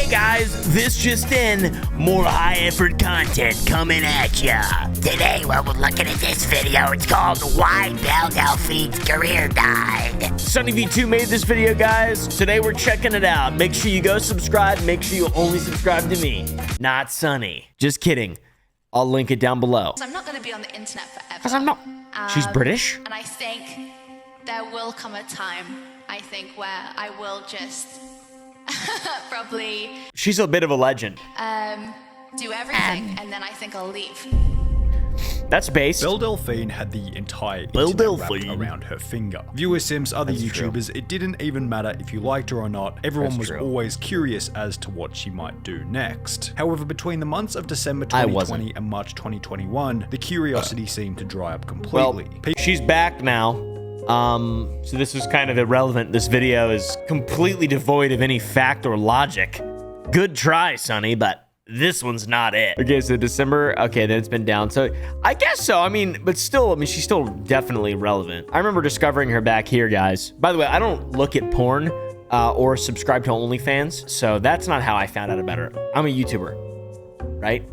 guys, this just in, more high effort content coming at ya. Today, we're looking at this video. It's called Why Belle Delphine's Career Died. Sunny V2 made this video, guys. Today we're checking it out. Make sure you go subscribe. Make sure you only subscribe to me, not Sunny. Just kidding. I'll link it down below. I'm not going to be on the internet forever. Because I'm not. She's British? And I think there will come a time, I think, where I will just probably She's a bit of a legend. do everything, and then I think I'll leave. That's based. Belle Delphine had the entire Belle internet wrapped Delphine. around her finger. Viewer Sims, other That's true. YouTubers, it didn't even matter if you liked her or not, everyone That's was true. always curious as to what she might do next. However, between the months of December I 2020 wasn't. and March 2021, the curiosity seemed to dry up completely. Well, she's back now. So this is kind of irrelevant. This video is completely devoid of any fact or logic. Good try, Sonny, but this one's not it. Okay, so December, okay, then it's been down. So I guess so. I mean, but still, I mean, she's still definitely relevant. I remember discovering her back here, guys. By the way, I don't look at porn or subscribe to OnlyFans, so that's not how I found out about her. I'm a YouTuber, right?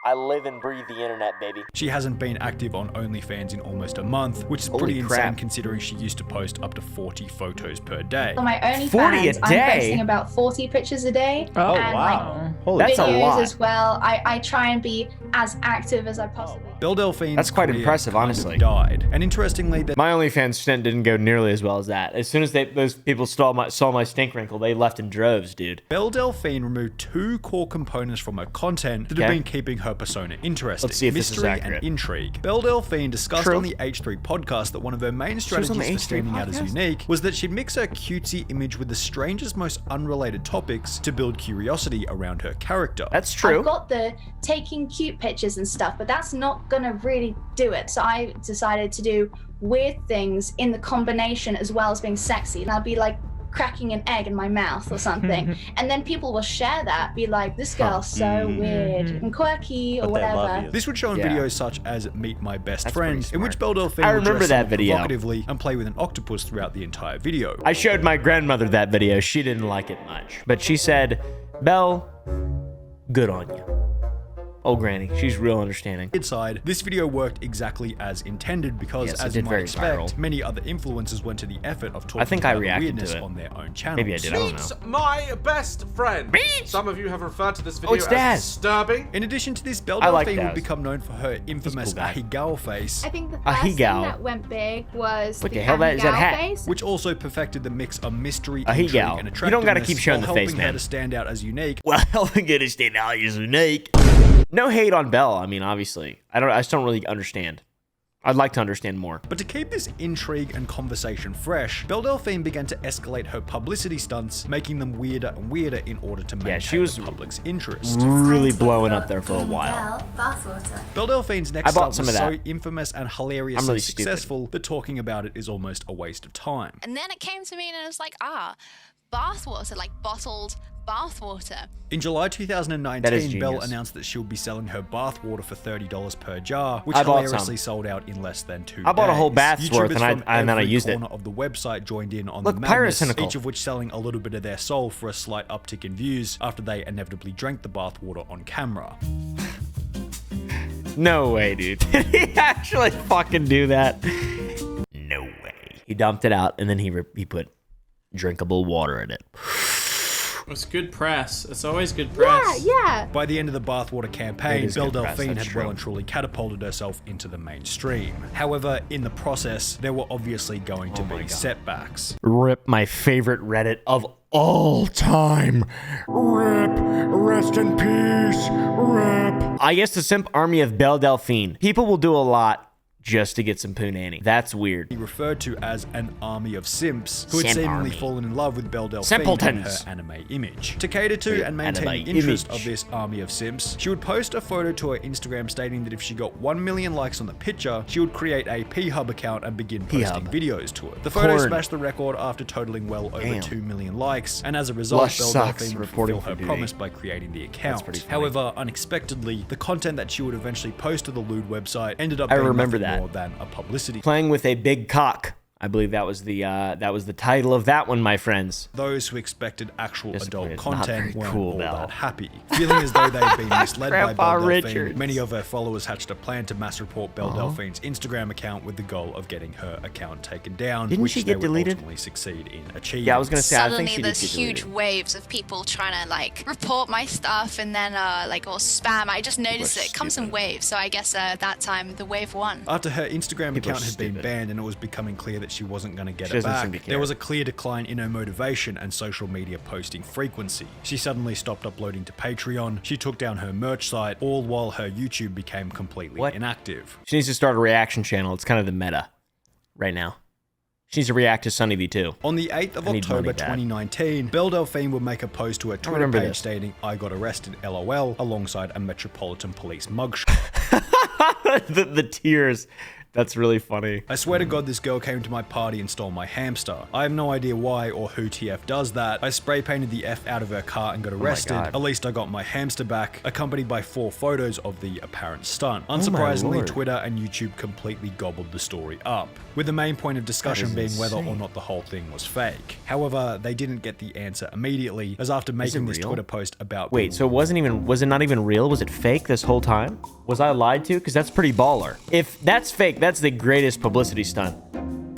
I live and breathe the internet, baby. She hasn't been active on OnlyFans in almost a month, which is Holy pretty insane crap. considering she used to post up to 40 photos per day. On my 40 a OnlyFans, I'm day? posting about 40 pictures a day. Oh, and wow. Holy, that's a videos lot. as well. I try and be as active as I possibly can. Belle Delphine's That's quite career impressive, kind of honestly. died. And interestingly, My OnlyFans stint didn't go nearly as well as that. As soon as those people saw my stink wrinkle, they left in droves, dude. Belle Delphine removed two core components from her content that have Okay. been keeping her persona interesting. Let's see if this is mystery accurate. and intrigue. Belle Delphine discussed True. on the H3 podcast that one of her main was on strategies the for H3 standing out as podcast? unique was that she'd mix her cutesy image with the strangest, most unrelated topics to build curiosity around her character. That's true. I've got the taking cute pictures and stuff, but that's not gonna really do it. So I decided to do weird things in the combination as well as being sexy. And I'll be like cracking an egg in my mouth or something. And then people will share that, be like, this girl's so weird and quirky or But they love whatever. you. This would show in Yeah. videos such as Meet My Best That's Friend, pretty in which smart. Belle Delphine I would remember dress that somewhat video. provocatively and play with an octopus throughout the entire video. I showed my grandmother that video. She didn't like it much. But she said, Belle, good on you. Oh, Granny, she's real understanding. Inside, this video worked exactly as intended because, Yes, it as you did might very expect, viral. many other influencers went to the effort of talking I think I about the reacted weirdness to it. on their own channels. Maybe I did, I don't know. Meet my best friend. Meet? Some of you have referred to this Oh, video it's as Dad. disturbing. In addition to this, Belle I like Delphine would Daz. become known for her infamous cool guy. Ahegao face, I think the A first thing he-gal. that went big was What the the hell that- is that Ahegao hat? face. which also perfected the mix of mystery, Ahegao. intrigue, and You attractiveness don't gotta keep showing while the face, helping her man. to stand out as unique. Well, helping get to stand out is unique. No hate on Belle. I mean, obviously. I just don't really understand. I'd like to understand more. But to keep this intrigue and conversation fresh, Belle Delphine began to escalate her publicity stunts, making them weirder and weirder in order to maintain she was the public's interest. Really blowing up there for a while. Belle Delphine's next I bought stunt some was of so that. infamous and I'm hilariously really stupid. successful that talking about it is almost a waste of time. And then it came to me and it was like, bathwater, like bottled bathwater. In July That is 2019, Belle genius. announced that she'll be selling her bathwater for $30 per jar, which I bought hilariously some. sold out in less than 2 days. I bought a whole bath's worth, YouTubers and I- from and then I every used it. corner of the website joined in on Look, the madness, Pyrocynical. each of which selling a little bit of their soul for a slight uptick in views after they inevitably drank the bathwater on camera. No way, dude. Did he actually fucking do that? No way. He dumped it out, and then he put drinkable water in it. It's good press. It's always good press. Yeah. By the end of the bathwater campaign, is Belle good press, Delphine that's had well true. and truly catapulted herself into the mainstream. However, in the process, there were obviously going to be setbacks. Rip, my favorite Reddit of all time. Rip. Rest in peace. Rip. I guess the simp army of Belle Delphine. People will do a lot just to get some punani. That's weird. He referred to as an army of simps who had Simp seemingly army. fallen in love with Belle Delphine and Simpletons. her anime image. To cater to and maintain Anime the interest image. of this army of simps, she would post a photo to her Instagram stating that if she got 1 million likes on the picture, she would create a P-Hub account and begin posting P-Hub. videos to it. The photo Porn. smashed the record after totaling well over Damn. 2 million likes, and as a result, Lush Belle sucks Delphine would reporting fulfill her for duty. promise by creating the account. pretty funny. However, unexpectedly, the content that she would eventually post to the lewd website ended up I being remember nothing that. more than a publicity Playing with a big cock. I believe that was the title of that one, my friends. Those who expected actual Disappointed. adult Not content very weren't cool, all Belle. that happy. Feeling as though they'd been misled by Grandpa Belle Delphine, Richards. many of her followers hatched a plan to mass report Belle Delphine's Instagram account with the goal of getting her account taken down, Didn't which she they get would deleted? ultimately succeed in achieving. Yeah, I was gonna say I think Suddenly she did there's get huge deleted. waves of people trying to like report my stuff and then like or spam. I just noticed are it comes in stupid. waves, so I guess that time the wave won. After her Instagram People are account had been stupid. banned and it was becoming clear that she wasn't going to get She it doesn't seem back, to there care. was a clear decline in her motivation and social media posting frequency. She suddenly stopped uploading to Patreon, she took down her merch site, all while her YouTube became completely What? inactive. She needs to start a reaction channel. It's kind of the meta right now. She needs to react to Sunny V2. On the 8th of I need money October bad. 2019, Belle Delphine would make a post to her Twitter remember page this. stating, "I got arrested, LOL," alongside a Metropolitan Police mugshot. the tears. That's really funny. I swear to God this girl came to my party and stole my hamster. I have no idea why or who TF does that. I spray painted the F out of her car and got arrested. God. At least I got my hamster back, accompanied by 4 photos of the apparent stunt. my Unsurprisingly, Lord. Twitter and YouTube completely gobbled the story up, with the main point of discussion is being whether or insane. not the whole thing was fake. However, they didn't get the answer immediately, as after making this real? Twitter post about Wait, so was it not even real? Was it fake this whole time? Was I lied to? Because that's pretty baller. If that's fake, that's the greatest publicity stunt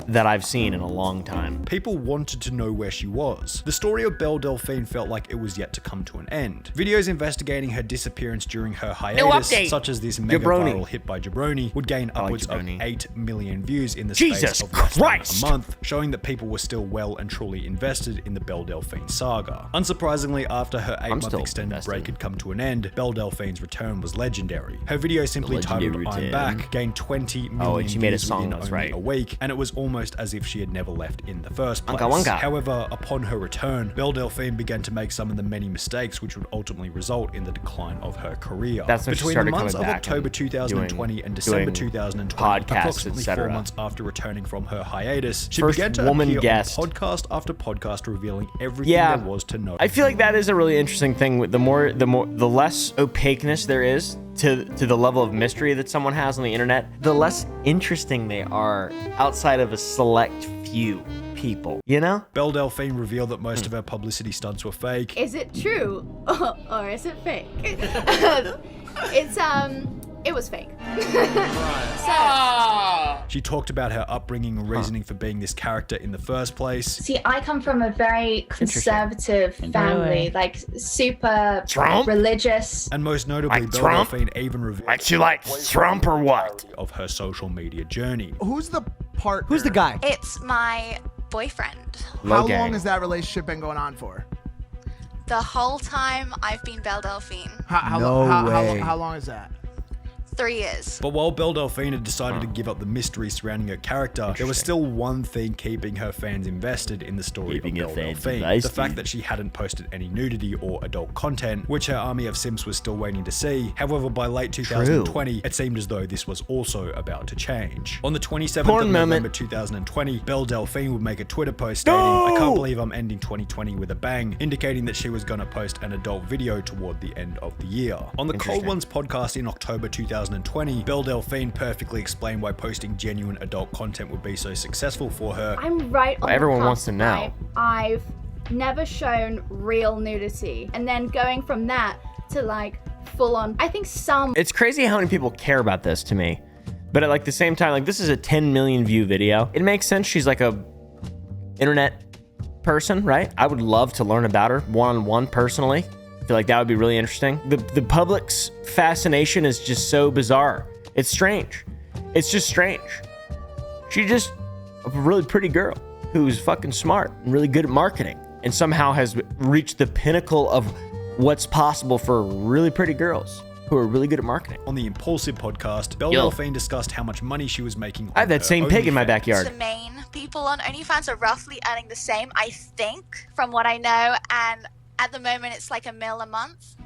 that I've seen in a long time. people wanted to know where she was. The story of Belle Delphine felt like it was yet to come to an end. Videos investigating her disappearance during her hiatus, update. such as this mega Jabroni. viral hit by Jabroni, would gain I like upwards of Jabroni. 8 million views in the Jesus space of less Christ! than a month, showing that people were still well and truly invested in the Belle Delphine saga. Unsurprisingly, after her 8-month still extended invested. break had come to an end, Belle Delphine's return was legendary. Her video simply legendary titled "I'm return. Back" gained 20 million and she made a views song, within that's only right. a week, and it was almost as if she had never left in the first place. Wonka wonka. However, upon her return, Belle Delphine began to make some of the many mistakes which would ultimately result in the decline of her career. That's when she Between the started months coming of back October and 2020 and doing December 2020, podcasts, approximately 4 etc. months after returning from her hiatus, she First began to woman appear guest. on podcast after podcast revealing everything Yeah. there was to know. I feel like that is a really interesting thing. The less opaqueness there is to the level of mystery that someone has on the internet, the less interesting they are outside of a select few people, you know? Belle Delphine revealed that most of her publicity stunts were fake. Is it true or is it fake? It was fake. She talked about her upbringing and reasoning for being this character in the first place. See, I come from a very conservative family, like super Trump? religious. And most notably, Like Belle Trump? Delphine even revealed Like she likes Trump or what? of her social media journey. Who's the partner? Who's the guy? It's my boyfriend. Low How gang. long has that relationship been going on for? The whole time I've been Belle Delphine. How, No way. how long is that? 3 years. But while Belle Delphine had decided to give up the mystery surrounding her character, there was still one thing keeping her fans invested in the story Keeping of her Belle fans Delphine. The invested. fact that she hadn't posted any nudity or adult content, which her army of simps was still waiting to see. However, by late 2020, it seemed as though this was also about to change. On the 27th Porn of moment. November 2020, Belle Delphine would make a Twitter post stating, "I can't believe I'm ending 2020 with a bang," indicating that she was going to post an adult video toward the end of the year. On the Cold Interesting. Ones podcast in October 2020, Belle Delphine perfectly explained why posting genuine adult content would be so successful for her. I'm right on Everyone the wants cusp, to know. right? I've never shown real nudity. And then going from that to like full on, I think some It's crazy how many people care about this to me. But at like the same time, like this is a 10 million view video. It makes sense she's like a internet person, right? I would love to learn about her one-on-one personally. I feel like that would be really interesting. The public's fascination is just so bizarre. It's strange. It's just strange. She's just a really pretty girl who's fucking smart and really good at marketing and somehow has reached the pinnacle of what's possible for really pretty girls who are really good at marketing. On the Impulsive podcast, Belle Yo. Delphine discussed how much money she was making. I have that same pig in my backyard. The main people on OnlyFans are roughly earning the same, I think, from what I know. And at the moment, it's like $1 million a month.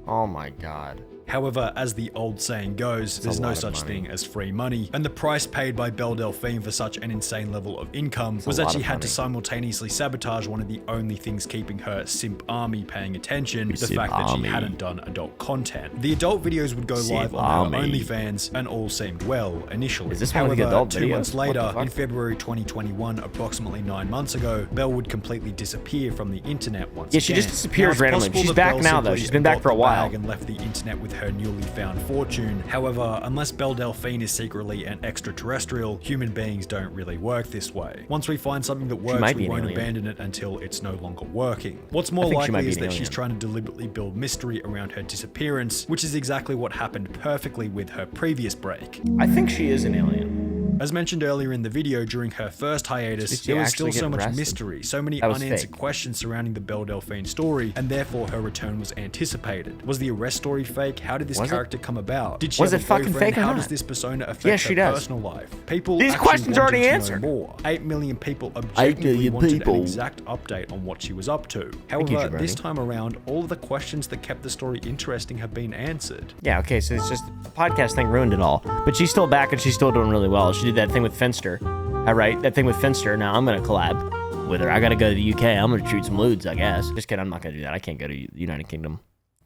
Oh my God. However, as the old saying goes, there's no such thing as free money, and the price paid by Belle Delphine for such an insane level of income was that she had to simultaneously sabotage one of the only things keeping her simp army paying attention, the fact that she hadn't done adult content. The adult videos would go live on her OnlyFans, and all seemed well initially. However, 2 months later, in February 2021, approximately 9 months ago, Belle would completely disappear from the internet once again. Yeah, she just disappears randomly. She's back now, though. She's been back for a while. And left the internet with her newly found fortune. However, unless Belle Delphine is secretly an extraterrestrial, human beings don't really work this way. Once we find something that works, we won't abandon it until it's no longer working. What's more likely is that she's trying to deliberately build mystery around her disappearance, which is exactly what happened perfectly with her previous break. I think she is an alien. As mentioned earlier in the video, during her first hiatus, there was still so much mystery, so many unanswered questions surrounding the Belle Delphine story, and therefore her return was anticipated. Was the arrest story fake? How did this character come about? Did she have a boyfriend? How does this persona affect her personal life? People These questions are already answered. More. 8 million people objectively wanted an exact update on what she was up to. However, this time around, all of the questions that kept the story interesting have been answered. Yeah, okay, so it's just the podcast thing ruined it all. But she's still back and she's still doing really well. She did that thing with Finster. All right, that thing with Finster. Now I'm gonna collab with her. I gotta go to the UK. I'm gonna shoot some lewds, I guess. Just kidding. I'm not gonna do that. I can't go to the United Kingdom.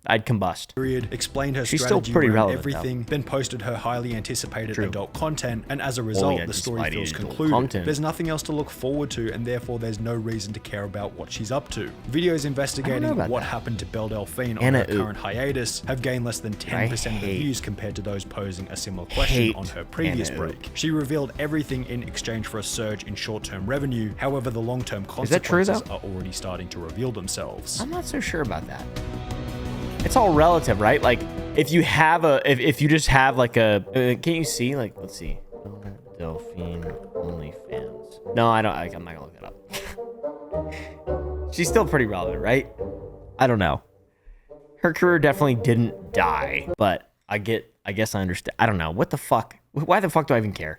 I'd combust. Explained her She's strategy still pretty around relevant, everything, then posted her highly anticipated adult content, and as a result, the story feels concluded. There's nothing else to look forward to, and therefore there's no reason to care about what she's up to. Videos investigating what happened to Belle Delphine on her current hiatus have gained less than 10% of the views compared to those posing a similar question on her previous break. She revealed everything in exchange for a surge in short-term revenue. However, the long-term consequences are already starting to reveal themselves. I'm not so sure about that. It's all relative, right? Like, if you have if you just have like a, can you see? Like, let's see. Delphine OnlyFans. No, I don't. I'm not gonna look it up. She's still pretty relevant, right? I don't know. Her career definitely didn't die, but I guess I understand. I don't know. What the fuck? Why the fuck do I even care?